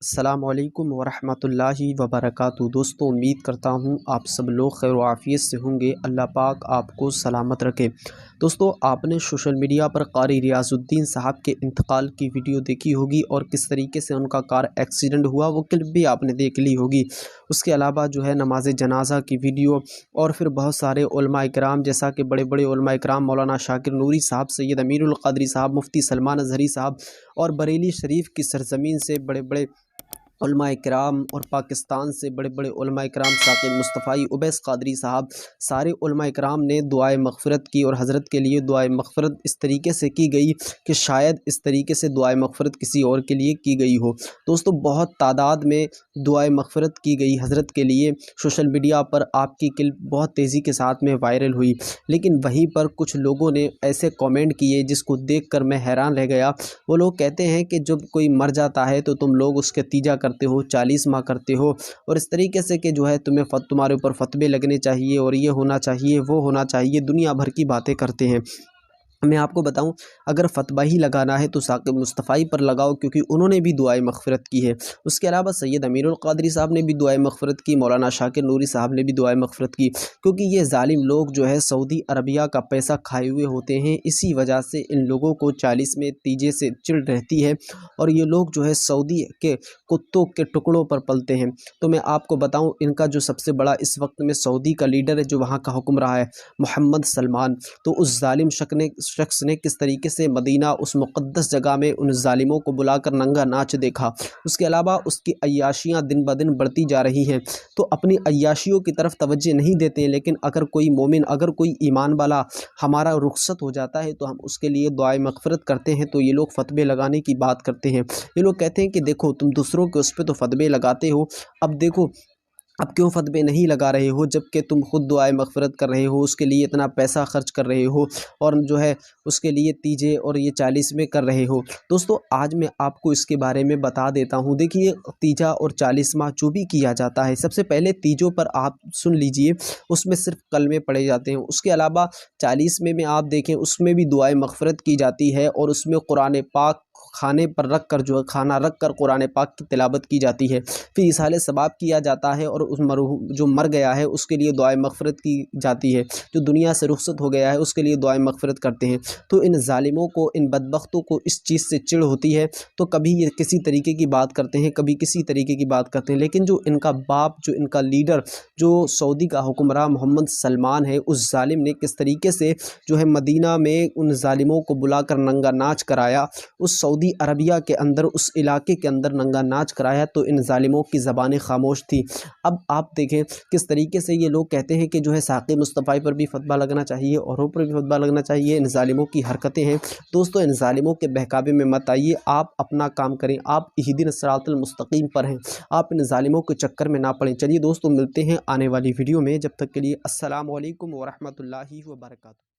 السلام علیکم ورحمۃ اللہ وبرکاتہ۔ دوستو، امید کرتا ہوں آپ سب لوگ خیر و عافیت سے ہوں گے۔ اللہ پاک آپ کو سلامت رکھے۔ دوستو، آپ نے سوشل میڈیا پر قاری ریاض الدین صاحب کے انتقال کی ویڈیو دیکھی ہوگی اور کس طریقے سے ان کا کار ایکسیڈنٹ ہوا، وہ کلپ بھی آپ نے دیکھ لی ہوگی۔ اس کے علاوہ نماز جنازہ کی ویڈیو اور پھر بہت سارے علماء کرام، جیسا کہ بڑے بڑے علماء کرام مولانا شاکر نوری صاحب، سید امیر القادری صاحب، مفتی سلمان اظہری صاحب اور بریلی شریف کی سرزمین سے بڑے بڑے علماء کرام اور پاکستان سے بڑے بڑے علماء کرام، ثاقب مصطفی اویس قادری صاحب، سارے علماء کرام نے دعائے مغفرت کی اور حضرت کے لیے دعائے مغفرت اس طریقے سے کی گئی کہ شاید اس طریقے سے دعائے مغفرت کسی اور کے لیے کی گئی ہو۔ دوستو، بہت تعداد میں دعائے مغفرت کی گئی حضرت کے لیے۔ سوشل میڈیا پر آپ کی کلپ بہت تیزی کے ساتھ میں وائرل ہوئی، لیکن وہیں پر کچھ لوگوں نے ایسے کامنٹ کیے جس کو دیکھ کر میں حیران رہ گیا۔ وہ لوگ کہتے ہیں کہ جب کوئی مر جاتا ہے تو تم لوگ اس کے تیجا کرتے ہو، 40 ماہ کرتے ہو، اور اس طریقے سے کہ تمہارے اوپر فتوے لگنے چاہیے اور یہ ہونا چاہیے، وہ ہونا چاہیے، دنیا بھر کی باتیں کرتے ہیں۔ میں آپ کو بتاؤں، اگر فتویٰ ہی لگانا ہے تو ثاقب مصطفی پر لگاؤ، کیونکہ انہوں نے بھی دعائے مغفرت کی ہے۔ اس کے علاوہ سید امیر القادری صاحب نے بھی دعائے مغفرت کی، مولانا شاکر نوری صاحب نے بھی دعائے مغفرت کی، کیونکہ یہ ظالم لوگ سعودی عربیہ کا پیسہ کھائے ہوئے ہوتے ہیں۔ اسی وجہ سے ان لوگوں کو 40 میں تیجے سے چڑ رہتی ہے اور یہ لوگ سعودی کے کتوں کے ٹکڑوں پر پلتے ہیں۔ تو میں آپ کو بتاؤں، ان کا سب سے بڑا اس وقت میں سعودی کا لیڈر ہے، جو وہاں کا حکم رہا ہے، محمد سلمان۔ تو اس ظالم شخص نے کس طریقے سے مدینہ، اس مقدس جگہ میں ان ظالموں کو بلا کر ننگا ناچ دیکھا۔ اس کے علاوہ اس کی عیاشیاں دن بدن بڑھتی جا رہی ہیں، تو اپنی عیاشیوں کی طرف توجہ نہیں دیتے، لیکن اگر کوئی مومن، اگر کوئی ایمان والا ہمارا رخصت ہو جاتا ہے تو ہم اس کے لیے دعائے مغفرت کرتے ہیں، تو یہ لوگ فتوے لگانے کی بات کرتے ہیں۔ یہ لوگ کہتے ہیں کہ دیکھو، تم دوسروں کے اس پہ تو فتوے لگاتے ہو، اب دیکھو اب کیوں فتوے نہیں لگا رہے ہو، جبکہ تم خود دعائے مغفرت کر رہے ہو، اس کے لیے اتنا پیسہ خرچ کر رہے ہو اور اس کے لیے تیجے اور یہ 40 میں کر رہے ہو۔ دوستو، آج میں آپ کو اس کے بارے میں بتا دیتا ہوں۔ دیکھیے، تیجا اور 40 ماہ جو بھی کیا جاتا ہے، سب سے پہلے تیجوں پر آپ سن لیجئے، اس میں صرف کلمے پڑھے جاتے ہیں۔ اس کے علاوہ 40 میں آپ دیکھیں، اس میں بھی دعائے مغفرت کی جاتی ہے اور اس میں قرآن پاک کھانے پر رکھ کر کھانا رکھ کر قرآن پاک کی تلاوت کی جاتی ہے، پھر اصالہ ثواب کیا جاتا ہے، اور اس جو مر گیا ہے اس کے لیے دعائے مغفرت کی جاتی ہے، جو دنیا سے رخصت ہو گیا ہے اس کے لیے دعائے مغفرت کرتے ہیں۔ تو ان ظالموں کو، ان بدبختوں کو اس چیز سے چڑ ہوتی ہے، تو کبھی یہ کسی طریقے کی بات کرتے ہیں، کبھی کسی طریقے کی بات کرتے ہیں، لیکن جو ان کا باپ، جو ان کا لیڈر، جو سعودی کا حکمراں محمد سلمان ہے، اس ظالم نے کس طریقے سے مدینہ میں ان ظالموں کو بلا کر ننگا ناچ کرایا، اس سعودی عربیہ کے اندر، اس علاقے کے اندر ننگا ناچ کرایا، تو ان ظالموں کی زبانیں خاموش تھی۔ اب آپ دیکھیں کس طریقے سے یہ لوگ کہتے ہیں کہ ثاقب مصطفی پر بھی فتویٰ لگنا چاہیے، اوروں پر بھی فتویٰ لگنا چاہیے۔ ان ظالموں کی حرکتیں ہیں۔ دوستو، ان ظالموں کے بہکاوے میں مت آئیے، آپ اپنا کام کریں، آپ اہدنا الصراط المستقیم پر ہیں، آپ ان ظالموں کے چکر میں نہ پڑیں۔ چلیے دوستو، ملتے ہیں آنے والی ویڈیو میں، جب تک کے لیے السلام علیکم ورحمۃ اللہ وبرکاتہ۔